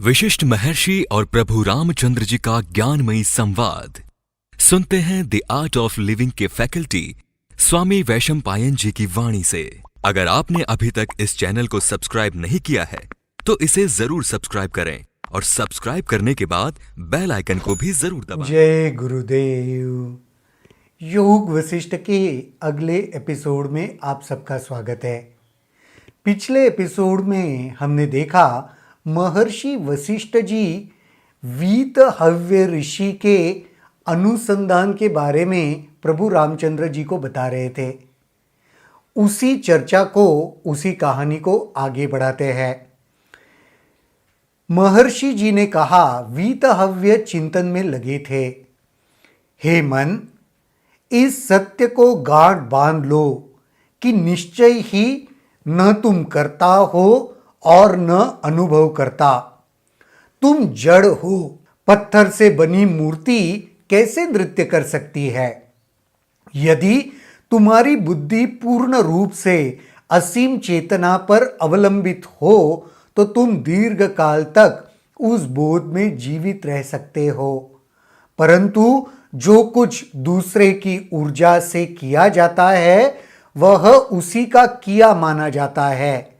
विशिष्ट महर्षि और प्रभु रामचंद्र जी का ज्ञानमयी संवाद सुनते हैं द आर्ट ऑफ लिविंग के फैकल्टी स्वामी वैशंपायन जी की वाणी से। अगर आपने अभी तक इस चैनल को सब्सक्राइब नहीं किया है तो इसे जरूर सब्सक्राइब करें और सब्सक्राइब करने के बाद बेल आइकन को भी जरूर दबाएं। जय गुरुदेव। योग वशिष्ठ के अगले एपिसोड में आप सबका स्वागत है। पिछले एपिसोड में हमने देखा महर्षि वशिष्ठ जी वीतहव्य ऋषि के अनुसंधान के बारे में प्रभु रामचंद्र जी को बता रहे थे। उसी चर्चा को, उसी कहानी को आगे बढ़ाते हैं। महर्षि जी ने कहा, वीतहव्य चिंतन में लगे थे। हे मन, इस सत्य को गांठ बांध लो कि निश्चय ही न तुम करता हो और न अनुभव करता। तुम जड़ हो। पत्थर से बनी मूर्ति कैसे नृत्य कर सकती है? यदि तुम्हारी बुद्धि पूर्ण रूप से असीम चेतना पर अवलंबित हो तो तुम दीर्घ काल तक उस बोध में जीवित रह सकते हो। परंतु जो कुछ दूसरे की ऊर्जा से किया जाता है वह उसी का किया माना जाता है।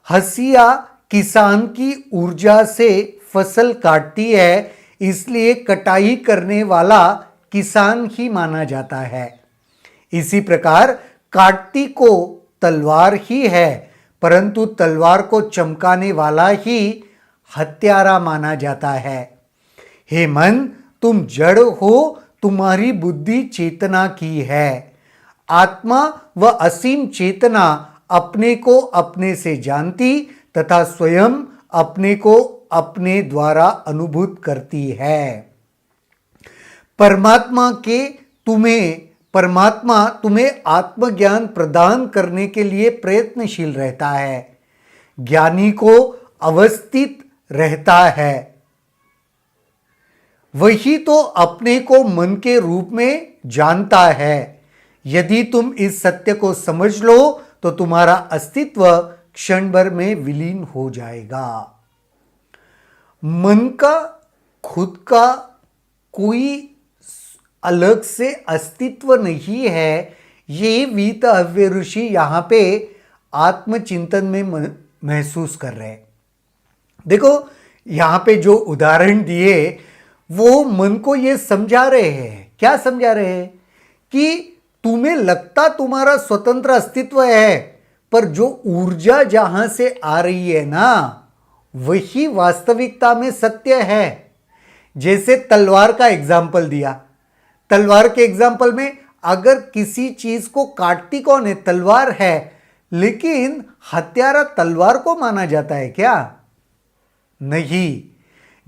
हंसिया किसान की ऊर्जा से फसल काटती है, इसलिए कटाई करने वाला किसान ही माना जाता है। इसी प्रकार काटती को तलवार ही है, परंतु तलवार को चमकाने वाला ही हत्यारा माना जाता है। हे मन, तुम जड़ हो, तुम्हारी बुद्धि चेतना की है। आत्मा व असीम चेतना अपने को अपने से जानती तथा स्वयं अपने को अपने द्वारा अनुभूत करती है। परमात्मा तुम्हें आत्मज्ञान प्रदान करने के लिए प्रयत्नशील रहता है। ज्ञानी को अवस्थित रहता है। वही तो अपने को मन के रूप में जानता है। यदि तुम इस सत्य को समझ लो तो तुम्हारा अस्तित्व क्षण भर में विलीन हो जाएगा। मन का खुद का कोई अलग से अस्तित्व नहीं है। ये वीतहव्य ऋषि यहां पे आत्मचिंतन में महसूस कर रहे हैं। देखो, यहां पे जो उदाहरण दिए वो मन को ये समझा रहे हैं। क्या समझा रहे हैं? कि तुम्हें लगता तुम्हारा स्वतंत्र अस्तित्व है, पर जो ऊर्जा जहां से आ रही है ना, वही वास्तविकता में सत्य है। जैसे तलवार का एग्जाम्पल दिया। तलवार के एग्जाम्पल में अगर किसी चीज को काटती कौन है? तलवार है। लेकिन हत्यारा तलवार को माना जाता है क्या? नहीं।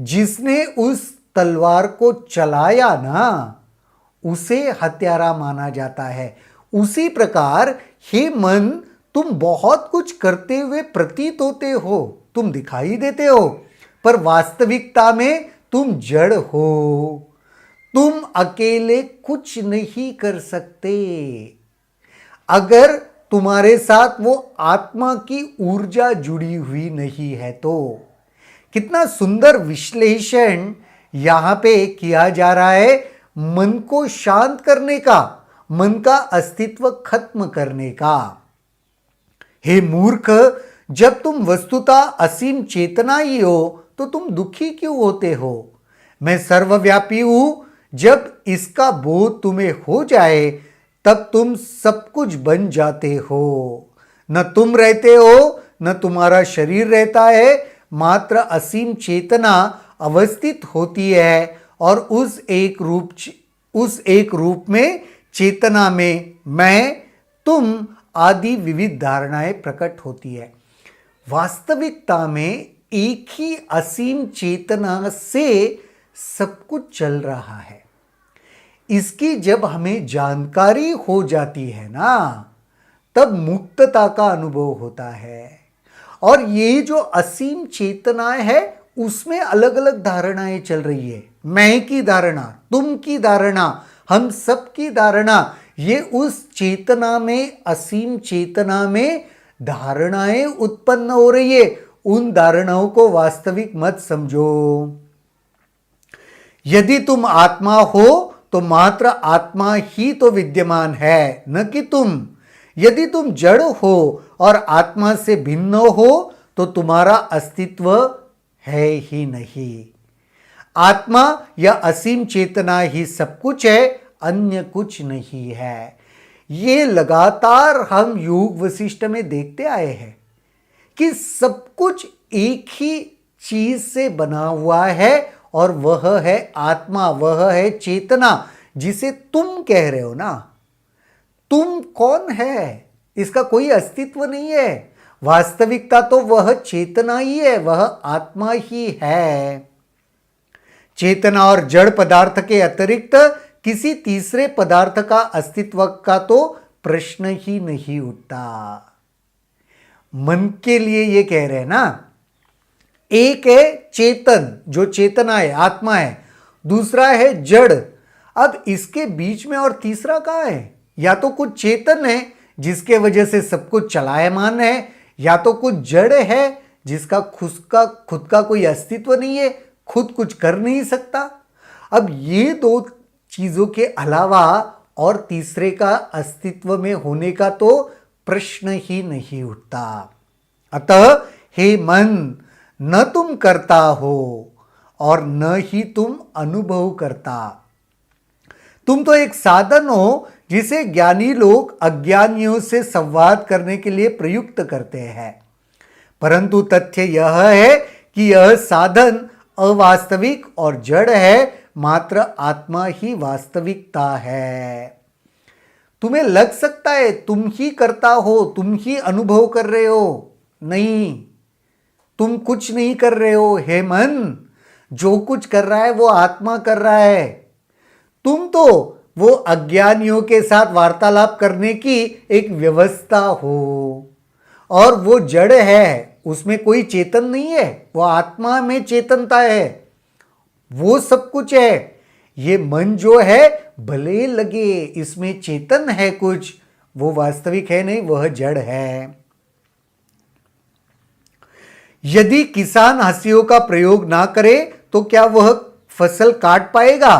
जिसने उस तलवार को चलाया ना, उसे हत्यारा माना जाता है। उसी प्रकार हे मन, तुम बहुत कुछ करते हुए प्रतीत होते हो, तुम दिखाई देते हो, पर वास्तविकता में तुम जड़ हो। तुम अकेले कुछ नहीं कर सकते। अगर तुम्हारे साथ वो आत्मा की ऊर्जा जुड़ी हुई नहीं है तो। कितना सुंदर विश्लेषण यहां पे किया जा रहा है। मन को शांत करने का, मन का अस्तित्व खत्म करने का। हे मूर्ख, जब तुम वस्तुतः असीम चेतना ही हो तो तुम दुखी क्यों होते हो? मैं सर्वव्यापी हूं। जब इसका बोध तुम्हें हो जाए तब तुम सब कुछ बन जाते हो। न तुम रहते हो, न तुम्हारा शरीर रहता है, मात्र असीम चेतना अवस्थित होती है और उस एक रूप में चेतना में मैं, तुम आदि विविध धारणाएं प्रकट होती है। वास्तविकता में एक ही असीम चेतना से सब कुछ चल रहा है। इसकी जब हमें जानकारी हो जाती है ना, तब मुक्तता का अनुभव होता है। और ये जो असीम चेतना है उसमें अलग अलग धारणाएं चल रही है। मैं की धारणा, तुम की धारणा, हम सब की धारणा, ये उस चेतना में, असीम चेतना में धारणाएं उत्पन्न हो रही है। उन धारणाओं को वास्तविक मत समझो। यदि तुम आत्मा हो तो मात्र आत्मा ही तो विद्यमान है, न कि तुम। यदि तुम जड़ हो और आत्मा से भिन्न हो तो तुम्हारा अस्तित्व है ही नहीं। आत्मा या असीम चेतना ही सब कुछ है, अन्य कुछ नहीं है। ये लगातार हम योग वशिष्ठ में देखते आए हैं कि सब कुछ एक ही चीज से बना हुआ है और वह है आत्मा, वह है चेतना, जिसे तुम कह रहे हो ना। तुम कौन है? इसका कोई अस्तित्व नहीं है। वास्तविकता तो वह चेतना ही है, वह आत्मा ही है। चेतना और जड़ पदार्थ के अतिरिक्त किसी तीसरे पदार्थ का अस्तित्व का तो प्रश्न ही नहीं उठता। मन के लिए ये कह रहे हैं ना, एक है चेतन, जो चेतना है, आत्मा है, दूसरा है जड़। अब इसके बीच में और तीसरा कहाँ है? या तो कुछ चेतन है जिसके वजह से सब कुछ चलायमान है, या तो कुछ जड़ है जिसका खुद का कोई अस्तित्व नहीं है, खुद कुछ कर नहीं सकता। अब ये दो चीजों के अलावा और तीसरे का अस्तित्व में होने का तो प्रश्न ही नहीं उठता। अतः हे मन, न तुम करता हो और न ही तुम अनुभव करता। तुम तो एक साधन हो जिसे ज्ञानी लोग अज्ञानियों से संवाद करने के लिए प्रयुक्त करते हैं। परंतु तथ्य यह है कि यह साधन अवास्तविक और जड़ है, मात्र आत्मा ही वास्तविकता है। तुम्हें लग सकता है तुम ही करता हो, तुम ही अनुभव कर रहे हो। नहीं, तुम कुछ नहीं कर रहे हो हे मन। जो कुछ कर रहा है वो आत्मा कर रहा है। तुम तो वो अज्ञानियों के साथ वार्तालाप करने की एक व्यवस्था हो, और वो जड़ है, उसमें कोई चेतन नहीं है। वो आत्मा में चेतनता है, वो सब कुछ है। ये मन जो है, भले लगे इसमें चेतन है कुछ, वो वास्तविक है नहीं, वह जड़ है। यदि किसान हंसियों का प्रयोग ना करे तो क्या वह फसल काट पाएगा?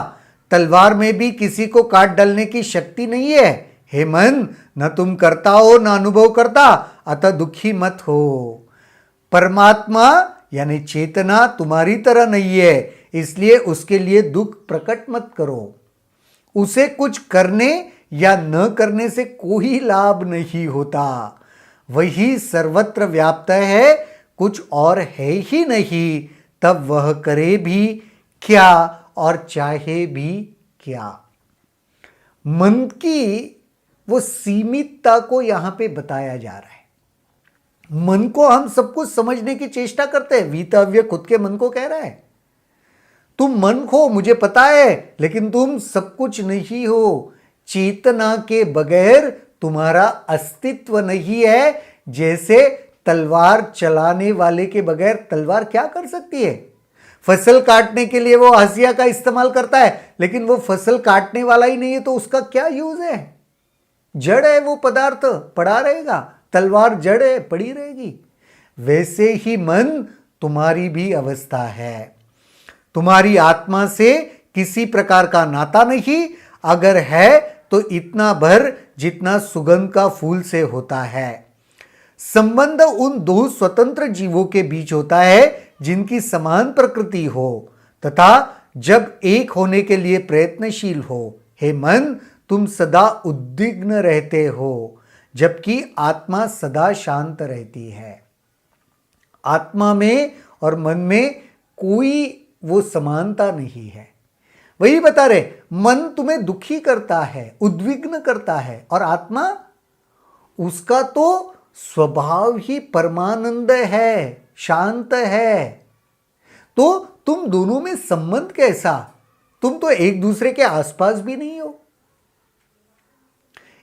तलवार में भी किसी को काट डालने की शक्ति नहीं है। हे मन, न तुम करता हो न अनुभव करता, अतः दुखी मत हो। परमात्मा यानी चेतना तुम्हारी तरह नहीं है, इसलिए उसके लिए दुख प्रकट मत करो। उसे कुछ करने या न करने से कोई लाभ नहीं होता। वही सर्वत्र व्याप्त है, कुछ और है ही नहीं। तब वह करे भी क्या और चाहे भी क्या? मन की वो सीमितता को यहां पे बताया जा रहा है। मन को हम सब कुछ समझने की चेष्टा करते हैं। वीतव्य खुद के मन को कह रहा है, तुम मन हो मुझे पता है, लेकिन तुम सब कुछ नहीं हो। चेतना के बगैर तुम्हारा अस्तित्व नहीं है। जैसे तलवार चलाने वाले के बगैर तलवार क्या कर सकती है? फसल काटने के लिए वो हंसिया का इस्तेमाल करता है, लेकिन वो फसल काटने वाला ही नहीं है, तो उसका क्या यूज है? जड़ है वो पदार्थ, पड़ा रहेगा। तलवार जड़ है, पड़ी रहेगी। वैसे ही मन तुम्हारी भी अवस्था है। तुम्हारी आत्मा से किसी प्रकार का नाता नहीं, अगर है तो इतना भर जितना सुगंध का फूल से होता है। संबंध उन दो स्वतंत्र जीवों के बीच होता है जिनकी समान प्रकृति हो तथा जब एक होने के लिए प्रयत्नशील हो। हे मन, तुम सदा उद्विग्न रहते हो, जबकि आत्मा सदा शांत रहती है। आत्मा में और मन में कोई वो समानता नहीं है। वही बता रहे, मन तुम्हें दुखी करता है, उद्विग्न करता है, और आत्मा, उसका तो स्वभाव ही परमानंद है, शांत है। तो तुम दोनों में संबंध कैसा? तुम तो एक दूसरे के आसपास भी नहीं हो।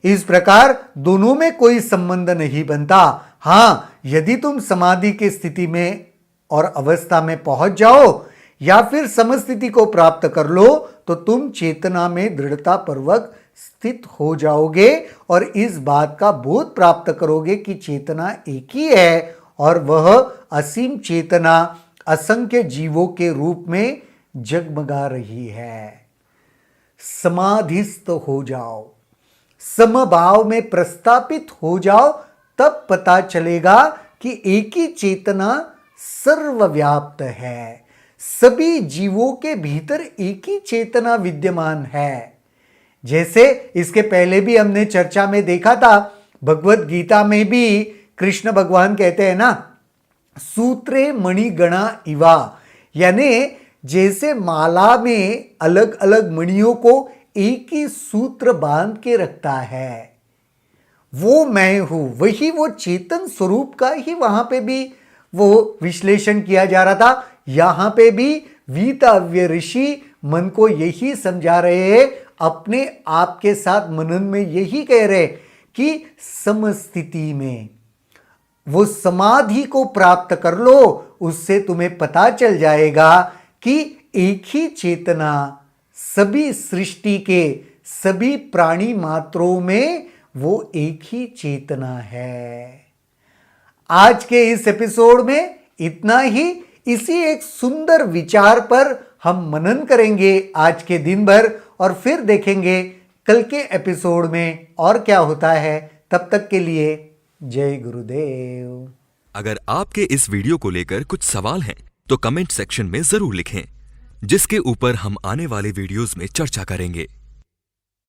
इस प्रकार दोनों में कोई संबंध नहीं बनता। हां, यदि तुम समाधि की स्थिति में और अवस्था में पहुंच जाओ या फिर समस्थिति को प्राप्त कर लो तो तुम चेतना में दृढ़ता पूर्वक स्थित हो जाओगे और इस बात का बोध प्राप्त करोगे कि चेतना एक ही है और वह असीम चेतना असंख्य जीवों के रूप में जगमगा रही है। समाधिस्थ हो जाओ, समभाव में प्रस्थापित हो जाओ, तब पता चलेगा कि एक ही चेतना सर्वव्याप्त है। सभी जीवों के भीतर एक ही चेतना विद्यमान है। जैसे इसके पहले भी हमने चर्चा में देखा था, भगवत गीता में भी कृष्ण भगवान कहते हैं ना, सूत्रे मणिगणा इवा, यानी जैसे माला में अलग अलग मणियों को एक ही सूत्र बांध के रखता है, वो मैं हूं, वही वो चेतन स्वरूप का ही वहां पे भी वो विश्लेषण किया जा रहा था। यहां पे भी वीतव्य ऋषि मन को यही समझा रहे हैं, अपने आप के साथ मनन में यही कह रहे कि समस्थिति में वो समाधि को प्राप्त कर लो, उससे तुम्हें पता चल जाएगा कि एक ही चेतना सभी सृष्टि के सभी प्राणी मात्रों में वो एक ही चेतना है। आज के इस एपिसोड में इतना ही। इसी एक सुंदर विचार पर हम मनन करेंगे आज के दिन भर और फिर देखेंगे कल के एपिसोड में और क्या होता है। तब तक के लिए जय गुरुदेव। अगर आपके इस वीडियो को लेकर कुछ सवाल हैं तो कमेंट सेक्शन में जरूर लिखें, जिसके ऊपर हम आने वाले वीडियोस में चर्चा करेंगे।